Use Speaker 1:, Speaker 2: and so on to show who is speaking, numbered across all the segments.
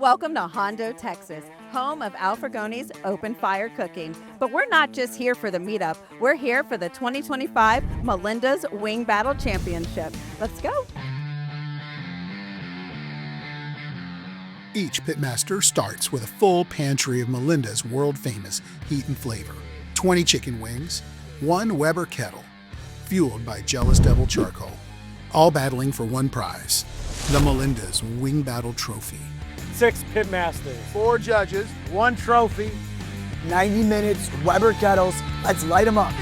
Speaker 1: Welcome to Hondo, Texas, home of Al Frugoni's Open Fire Cooking. But we're not just here for the meetup, we're here for the 2025 Melinda's Wing Battle Championship. Let's go.
Speaker 2: Each pitmaster starts with a full pantry of Melinda's world-famous heat and flavor. 20 chicken wings, 1 Weber kettle, fueled by Jealous Devil charcoal, all battling for one prize, the Melinda's Wing Battle Trophy.
Speaker 3: 6 pitmasters,
Speaker 4: 4 judges,
Speaker 3: 1 trophy,
Speaker 4: 90 minutes, Weber kettles. Let's light them up.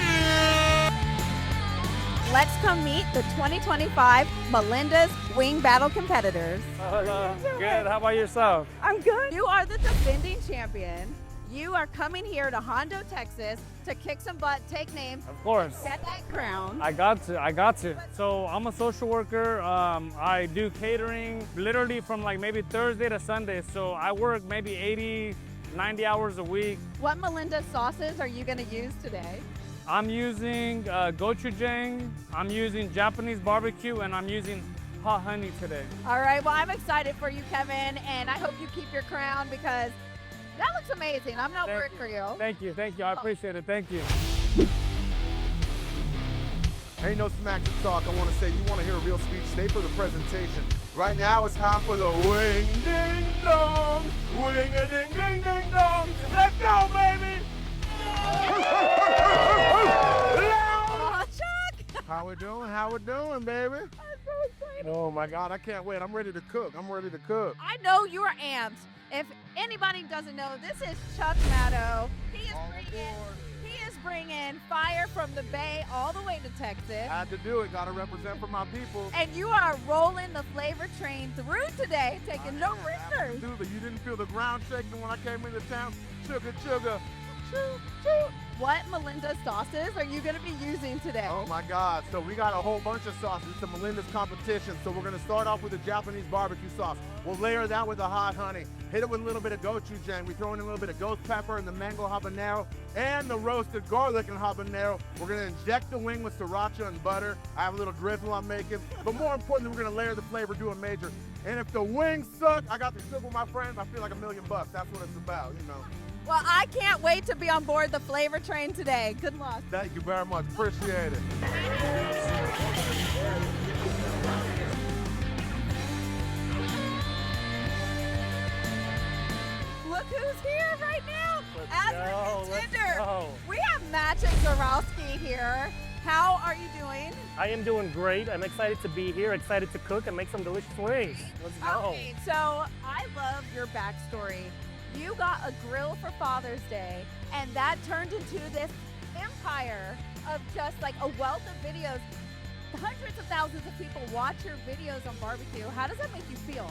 Speaker 1: Let's come meet the 2025 Melinda's Wing Battle competitors.
Speaker 3: Good. How about yourself?
Speaker 1: I'm good. You are the defending champion. You are coming here to Hondo, Texas to kick some butt, take names,
Speaker 3: Of course.
Speaker 1: get that crown.
Speaker 3: I got to. So I'm a social worker. I do catering literally from like maybe Thursday to Sunday. So I work maybe 80, 90 hours a week.
Speaker 1: What Melinda sauces are you going to use today?
Speaker 3: I'm using gochujang, I'm using Japanese barbecue, and I'm using hot honey today.
Speaker 1: All right, well, I'm excited for you, Kevin, and I hope you keep your crown because that looks amazing. I'm not worried for you.
Speaker 3: Thank you. I appreciate it. Thank you.
Speaker 5: Ain't no smack to talk. I want to say, you want to hear a real speech, stay for the presentation. Right now it's time for the wing ding dong, wing a ding ding ding dong. Let's go, baby!
Speaker 1: Oh, Chuck!
Speaker 5: How we doing, baby?
Speaker 1: I'm so excited.
Speaker 5: Oh my God, I can't wait. I'm ready to cook.
Speaker 1: I know you are amped. If anybody doesn't know, this is Chuck Matto. He is bringing fire from the Bay all the way to Texas.
Speaker 5: Had to do it. Got to represent for my people.
Speaker 1: And you are rolling the flavor train through today, taking no prisoners.
Speaker 5: Absolutely. You didn't feel the ground shaking when I came into town? Sugar.
Speaker 1: What Melinda sauces are you going to be using today?
Speaker 5: Oh my God. So we got a whole bunch of sauces. It's a Melinda's competition. So we're gonna start off with the Japanese barbecue sauce. We'll layer that with the hot honey. Hit it with a little bit of gochujang. We throw in a little bit of ghost pepper and the mango habanero and the roasted garlic and habanero. We're gonna inject the wing with sriracha and butter. I have a little drizzle I'm making. But more importantly, we're gonna layer the flavor, do a major. And if the wings suck, I got the sugar with my friends. I feel like $1 million. That's what it's about, you know.
Speaker 1: Well, I can't wait to be on board the flavor train today. Good luck.
Speaker 5: Thank you very much. Appreciate it.
Speaker 1: Look who's here right now. As our
Speaker 3: Let's
Speaker 1: contender.
Speaker 3: go.
Speaker 1: We have Maciek Zurawski here. How are you doing?
Speaker 6: I am doing great. I'm excited to be here, excited to cook and make some delicious wings. Let's go.
Speaker 1: Okay, so I love your backstory. You got a grill for Father's Day, and that turned into this empire of just like a wealth of videos. Hundreds of thousands of people watch your videos on barbecue. How does that make you feel?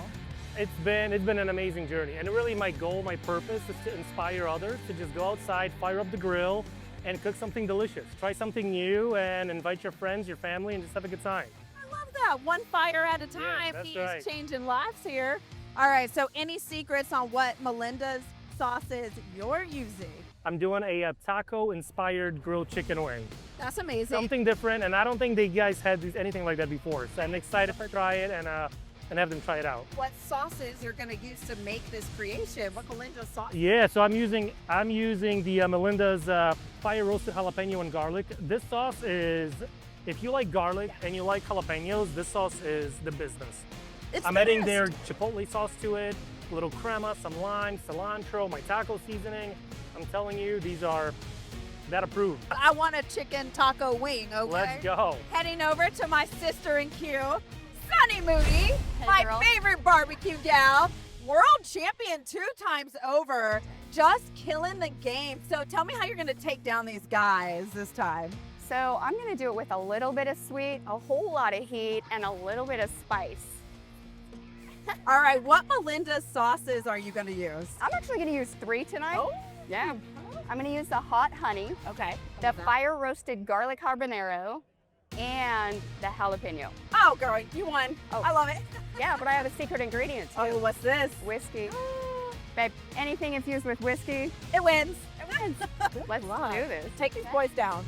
Speaker 6: It's been an amazing journey, and really my goal, my purpose is to inspire others to just go outside, fire up the grill, and cook something delicious. Try something new and invite your friends, your family, and just have a good time.
Speaker 1: I love that. One fire at a time.
Speaker 6: that's
Speaker 1: He's
Speaker 6: right.
Speaker 1: changing lives here. All right, so any secrets on what Melinda's sauces you're using?
Speaker 6: I'm doing a taco-inspired grilled chicken wing.
Speaker 1: That's amazing.
Speaker 6: Something different, and I don't think you guys had anything like that before, so I'm excited to try it and have them try it out.
Speaker 1: What sauces you're going to use to make this creation? What Melinda's sauce?
Speaker 6: Yeah, so I'm using the Melinda's fire roasted jalapeno and garlic. This sauce is, if you like garlic and you like jalapenos, this sauce is the business. I'm adding their chipotle sauce to it, a little crema, some lime, cilantro, my taco seasoning. I'm telling you, these are that approved.
Speaker 1: I want a chicken taco wing, okay?
Speaker 6: Let's go.
Speaker 1: Heading over to my sister in Q, Sunny Moody, my
Speaker 7: girl.
Speaker 1: favorite barbecue gal, world champion 2 times over, just killing the game. So tell me how you're gonna take down these guys this time.
Speaker 7: So I'm gonna do it with a little bit of sweet, a whole lot of heat, and a little bit of spice.
Speaker 1: All right, what Melinda's sauces are you gonna use?
Speaker 7: I'm actually gonna use 3 tonight.
Speaker 1: Oh.
Speaker 7: Yeah. I'm gonna use the hot honey,
Speaker 1: Okay.
Speaker 7: the fire roasted garlic habanero, and the jalapeno.
Speaker 1: Oh, girl, you won.
Speaker 7: Oh.
Speaker 1: I love it.
Speaker 7: Yeah, but I have a secret ingredient too.
Speaker 1: Oh, what's this?
Speaker 7: Whiskey. Babe, anything infused with whiskey,
Speaker 1: It wins. It wins.
Speaker 7: let's do this.
Speaker 1: Take these boys down.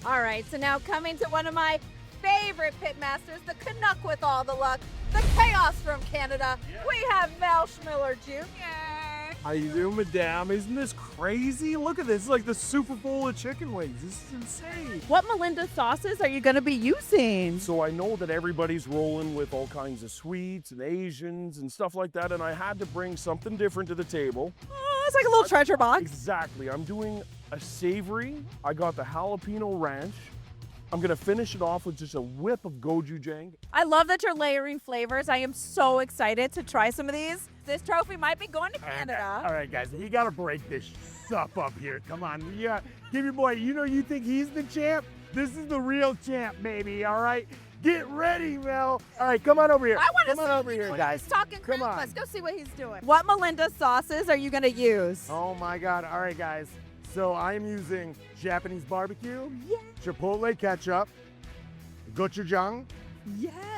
Speaker 1: All right, so now coming to one of my favorite pitmasters, the Canuck with all the luck, the chaos from Canada. We have Mel Chmilar Jr.
Speaker 8: How you doing, madame? Isn't this crazy? Look at this, it's like the Super Bowl of chicken wings. This is insane.
Speaker 1: What Melinda sauces are you going to be using?
Speaker 8: So I know that everybody's rolling with all kinds of sweets and Asians and stuff like that, and I had to bring something different to the table.
Speaker 1: Oh, it's like a little treasure box.
Speaker 8: Exactly. I'm doing a savory. I got the jalapeno ranch. I'm gonna finish it off with just a whip of gochujang.
Speaker 1: I love that you're layering flavors. I am so excited to try some of these. This trophy might be going to Canada.
Speaker 9: All right, guys, you gotta break this stuff up here. Come on, yeah, give your boy. You think he's the champ? This is the real champ, baby. All right, get ready, Mel. All right, come on over here.
Speaker 1: I want to
Speaker 9: come on over here, guys.
Speaker 1: He's talking crap.
Speaker 9: Come on.
Speaker 1: Let's go see what he's doing. What Melinda sauces are you going to use?
Speaker 9: Oh my God! All right, guys. So I am using Japanese barbecue, chipotle ketchup, gochujang,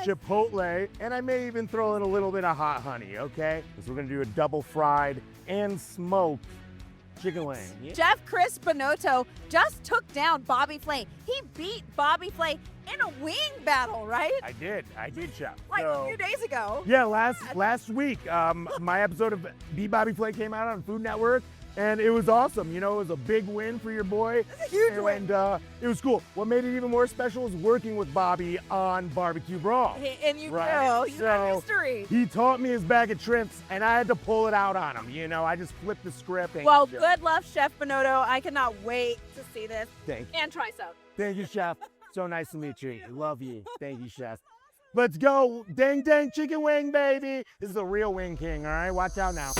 Speaker 9: chipotle, and I may even throw in a little bit of hot honey, okay? Because we're gonna do a double fried and smoked chicken wing. Yeah.
Speaker 1: Chef Chris Binotto just took down Bobby Flay. He beat Bobby Flay in a wing battle, right?
Speaker 9: I did, Chef.
Speaker 1: Like a few days ago.
Speaker 9: Yeah, last week, my episode of Beat Bobby Flay came out on Food Network. And it was awesome. You know, it was a big win for your boy.
Speaker 1: It's a huge win.
Speaker 9: And it was cool. What made it even more special was working with Bobby on Barbecue Brawl.
Speaker 1: And you
Speaker 9: right?
Speaker 1: know, you have history.
Speaker 9: He taught me his bag of tricks, and I had to pull it out on him. You know, I just flipped the script.
Speaker 1: Well, good luck, Chef Binotto. I cannot wait to see this.
Speaker 9: Thank you.
Speaker 1: And try some.
Speaker 9: Thank you, Chef. So nice to meet you. Love you. Thank you, Chef. Let's go. Dang, dang, chicken wing, baby. This is a real wing king, all right? Watch out now.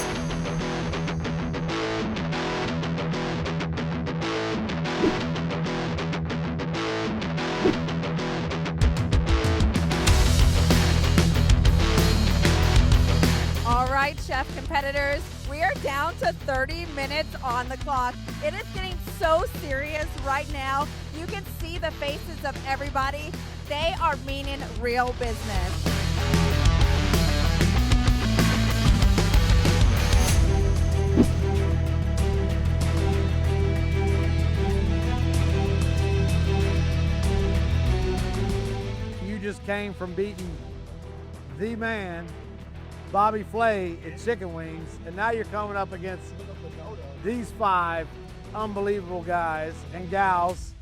Speaker 1: All right, chef competitors, we are down to 30 minutes on the clock. It is getting so serious right now. You can see the faces of everybody. They are meaning real business.
Speaker 10: You just came from beating the man, Bobby Flay, in chicken wings, and now you're coming up against these 5 unbelievable guys and gals.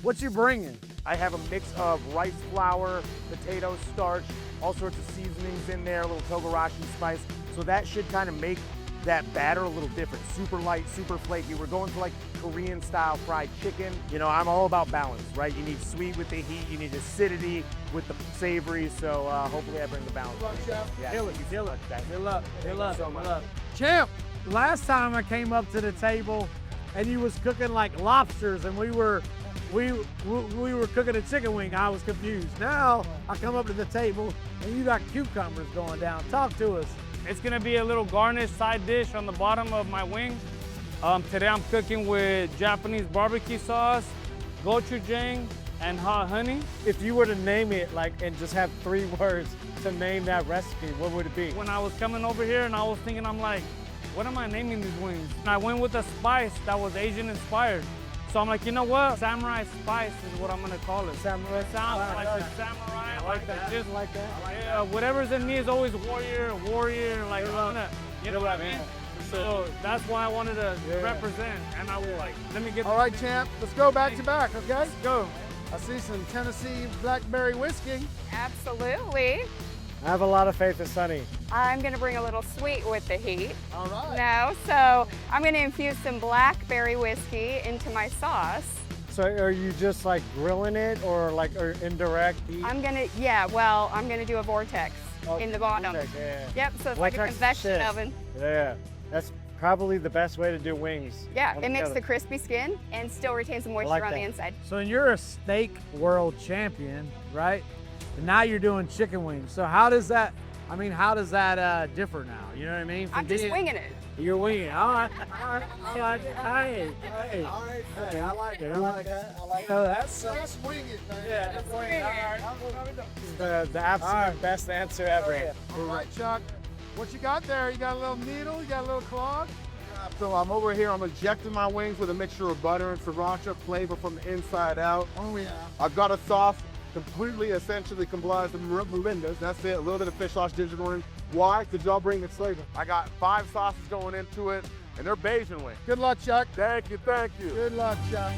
Speaker 10: What you bringing?
Speaker 9: I have a mix of rice flour, potatoes, starch, all sorts of seasonings in there, a little togarashi spice. So that should kind of make that batter a little different. Super light, super flaky. We're going for like Korean style fried chicken. You know, I'm all about balance, right? You need sweet with the heat, you need acidity with the savory. So hopefully I bring the balance.
Speaker 10: Good luck, Chef.
Speaker 9: Yeah,
Speaker 10: Kill it,
Speaker 9: good luck, guys.
Speaker 10: Good luck, good luck,
Speaker 9: so
Speaker 10: good
Speaker 9: much.
Speaker 10: luck. Champ, last time I came up to the table and you was cooking like lobsters and we were cooking a chicken wing, I was confused. Now I come up to the table and you got cucumbers going down. Talk to us.
Speaker 3: It's gonna be a little garnish side dish on the bottom of my wing. Today I'm cooking with Japanese barbecue sauce, gochujang, and hot honey.
Speaker 11: If you were to name it and just have 3 words to name that recipe, what would it be?
Speaker 3: When I was coming over here and I was thinking, I'm like, what am I naming these wings? And I went with a spice that was Asian inspired. So I'm like, you know what? Samurai spice is what I'm gonna call it.
Speaker 11: Samurai.
Speaker 3: Sounds like the samurai.
Speaker 11: I like that.
Speaker 3: Just
Speaker 11: like that.
Speaker 3: yeah, whatever's in me is always warrior. Like, you know what I mean? So that's why I wanted to represent. And I was like, let me get.
Speaker 10: All right, champ, let's go back to back, okay? Let's go. I see some Tennessee blackberry whiskey.
Speaker 7: Absolutely.
Speaker 11: I have a lot of faith in Sunny.
Speaker 7: I'm gonna bring a little sweet with the heat.
Speaker 10: All right.
Speaker 7: No, so I'm gonna infuse some blackberry whiskey into my sauce.
Speaker 11: So are you just like grilling it or indirect heat?
Speaker 7: I'm gonna do a vortex in the bottom.
Speaker 11: Vortex, yeah.
Speaker 7: Yep, so it's like a
Speaker 11: Vortex
Speaker 7: convection
Speaker 11: shit.
Speaker 7: oven.
Speaker 11: Yeah, that's probably the best way to do wings.
Speaker 7: Yeah, it makes
Speaker 11: altogether.
Speaker 7: the crispy skin and still retains the moisture
Speaker 11: like
Speaker 7: on
Speaker 11: that.
Speaker 7: the inside.
Speaker 10: So you're a steak world champion, right? And now you're doing chicken wings. So how does that differ now? You know what I mean?
Speaker 7: I'm just winging it.
Speaker 10: You're winging it. All right. I like it. Hey. I like it. I like that. I like that. That's wing it, man. Yeah, that's wing it. All right.
Speaker 11: The absolute best answer ever.
Speaker 10: All right, Chuck. What you got there? You got a little needle? You got a little clog?
Speaker 5: So I'm over here, I'm injecting my wings with a mixture of butter and sriracha flavor from the inside out.
Speaker 10: Oh, yeah.
Speaker 5: I've got a sauce completely, essentially complies to Melinda's. That's it, a little bit of fish sauce, ginger orange. Why? Because y'all bring the flavor. I got 5 sauces going into it, and they're Bayesian wings.
Speaker 10: Good luck, Chuck.
Speaker 5: Thank you, thank you.
Speaker 10: Good luck, Chuck.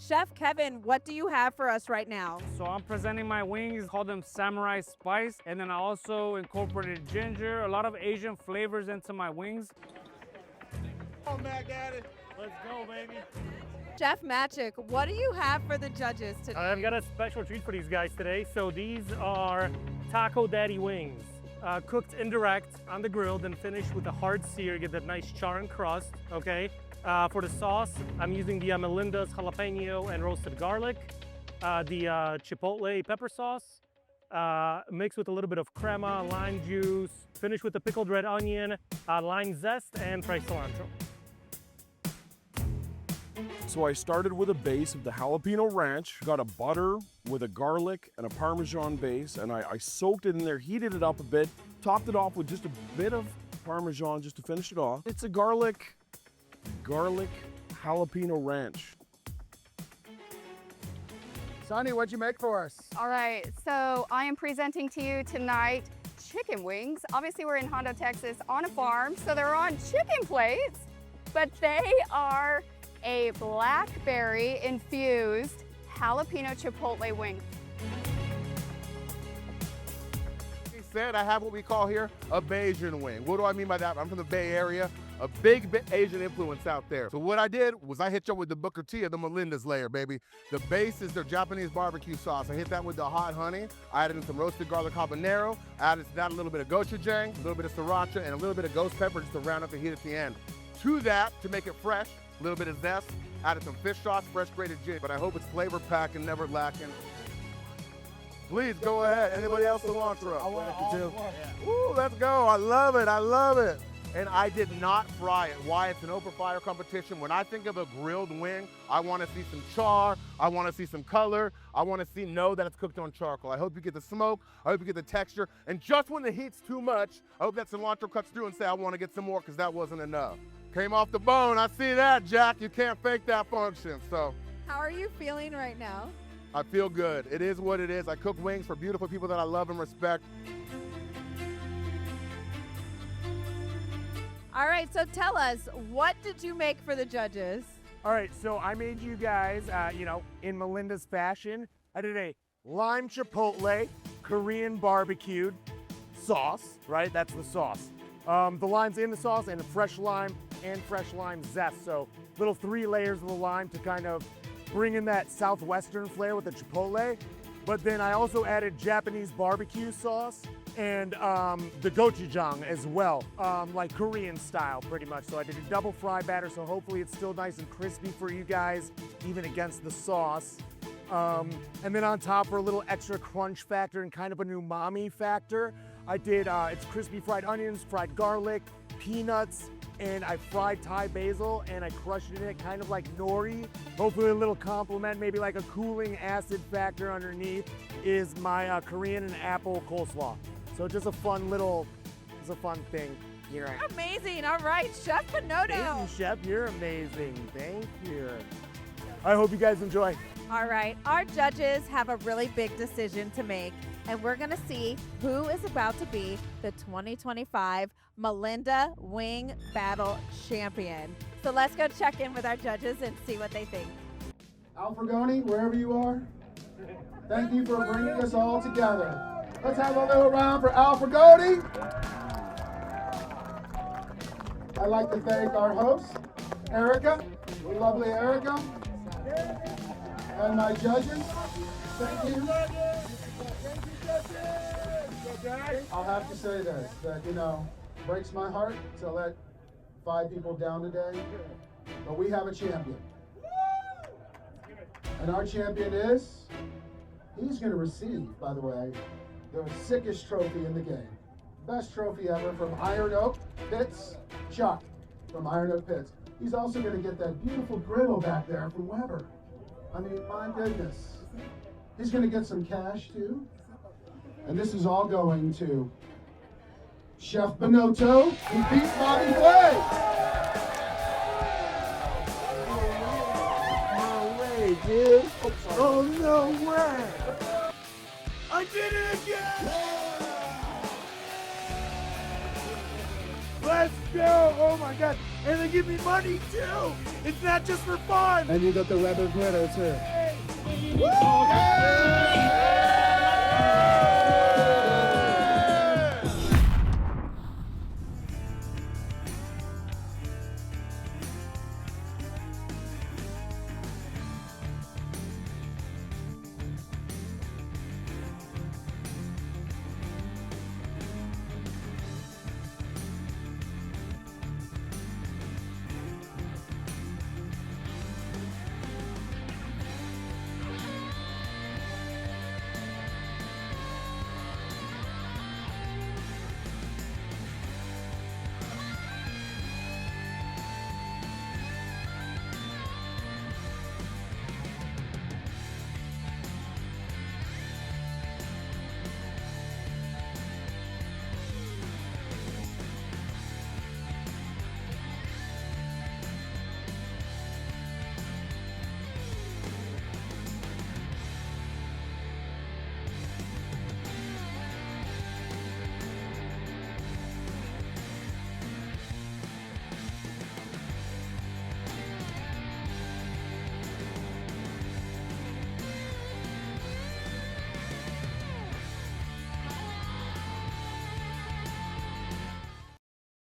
Speaker 1: Chef Kevin, what do you have for us right now?
Speaker 3: So I'm presenting my wings, call them Samurai Spice, and then I also incorporated ginger, a lot of Asian flavors into my wings.
Speaker 5: Oh, Mac at it.
Speaker 3: Let's go, baby.
Speaker 1: Chef Maciek, what do you have for the judges today?
Speaker 6: I've got a special treat for these guys today. So these are Taco Daddy wings, cooked indirect on the grill, then finished with a hard sear, get that nice char and crust, okay? For the sauce, I'm using the Melinda's jalapeno and roasted garlic, the chipotle pepper sauce, mixed with a little bit of crema, lime juice, finished with the pickled red onion, lime zest, and fresh cilantro.
Speaker 8: So I started with a base of the jalapeno ranch, got a butter with a garlic and a Parmesan base, and I soaked it in there, heated it up a bit, topped it off with just a bit of Parmesan just to finish it off. It's a garlic jalapeno ranch.
Speaker 10: Sonny, what'd you make for us?
Speaker 7: All right, so I am presenting to you tonight chicken wings. Obviously, we're in Hondo, Texas on a farm, so they're on chicken plates, but they are a blackberry infused jalapeno chipotle wing.
Speaker 5: He said I have what we call here a Bayesian wing. What do I mean by that? I'm from the Bay Area. A big Asian influence out there. So what I did was I hit you with the Booker T of the Melinda's layer, baby. The base is their Japanese barbecue sauce. I hit that with the hot honey. I added in some roasted garlic habanero. Added to that a little bit of gochujang, a little bit of sriracha, and a little bit of ghost pepper just to round up the heat at the end. To that, to make it fresh, a little bit of zest, added some fish sauce, fresh grated ginger. But I hope it's flavor packed and never lacking. Please go ahead. Anybody else cilantro?
Speaker 10: I want to do.
Speaker 5: Ooh, let's go. I love it. I love it. And I did not fry it. Why? It's an open fire competition. When I think of a grilled wing, I want to see some char. I want to see some color. I want to know that it's cooked on charcoal. I hope you get the smoke. I hope you get the texture. And just when the heat's too much, I hope that cilantro cuts through and say, I want to get some more because that wasn't enough. Came off the bone. I see that, Jack. You can't fake that function. So
Speaker 1: How are you feeling right now?
Speaker 5: I feel good. It is what it is. I cook wings for beautiful people that I love and respect.
Speaker 1: All right, so tell us, what did you make for the judges?
Speaker 9: All right, so I made you guys, in Melinda's fashion. I did a lime chipotle Korean barbecued sauce, right? That's the sauce. The lime's in the sauce and fresh lime and fresh lime zest. So little 3 layers of the lime to kind of bring in that southwestern flair with the chipotle. But then I also added Japanese barbecue sauce and the gochujang as well, like Korean style pretty much. So I did a double fry batter, so hopefully it's still nice and crispy for you guys, even against the sauce. And then on top for a little extra crunch factor and kind of an umami factor, I did, it's crispy fried onions, fried garlic, peanuts, and I fried Thai basil and I crushed it in it kind of like nori. Hopefully a little compliment, maybe like a cooling acid factor underneath is my Korean and apple coleslaw. So just a fun little, it's a fun thing here.
Speaker 1: Amazing, all right, Chef Binotto.
Speaker 9: Thank you, Chef, you're amazing, thank you. I hope you guys enjoy.
Speaker 1: All right, our judges have a really big decision to make, and we're gonna see who is about to be the 2025 Melinda Wing Battle Champion. So let's go check in with our judges and see what they think.
Speaker 2: Frugoni, wherever you are, thank you for bringing us all together. Let's have a little round for Frugoni. I'd like to thank our host, Erica, lovely Erica, and my judges. Thank you. I'll have to say this, that, breaks my heart to let 5 people down today, but we have a champion. And our champion he's going to receive, by the way, the sickest trophy in the game. Best trophy ever from Iron Oak Pits, Chuck from Iron Oak Pits. He's also going to get that beautiful griddle back there from Weber. I mean, my goodness. He's going to get some cash too. And this is all going to Chef Binotto, who beat Bobby Flay.
Speaker 9: No way, dude. Oh, no way. I did it again. Let's go. Oh, my God. And they give me money, too. It's not just for fun.
Speaker 10: And you got the Weber griddle too.
Speaker 9: Woo!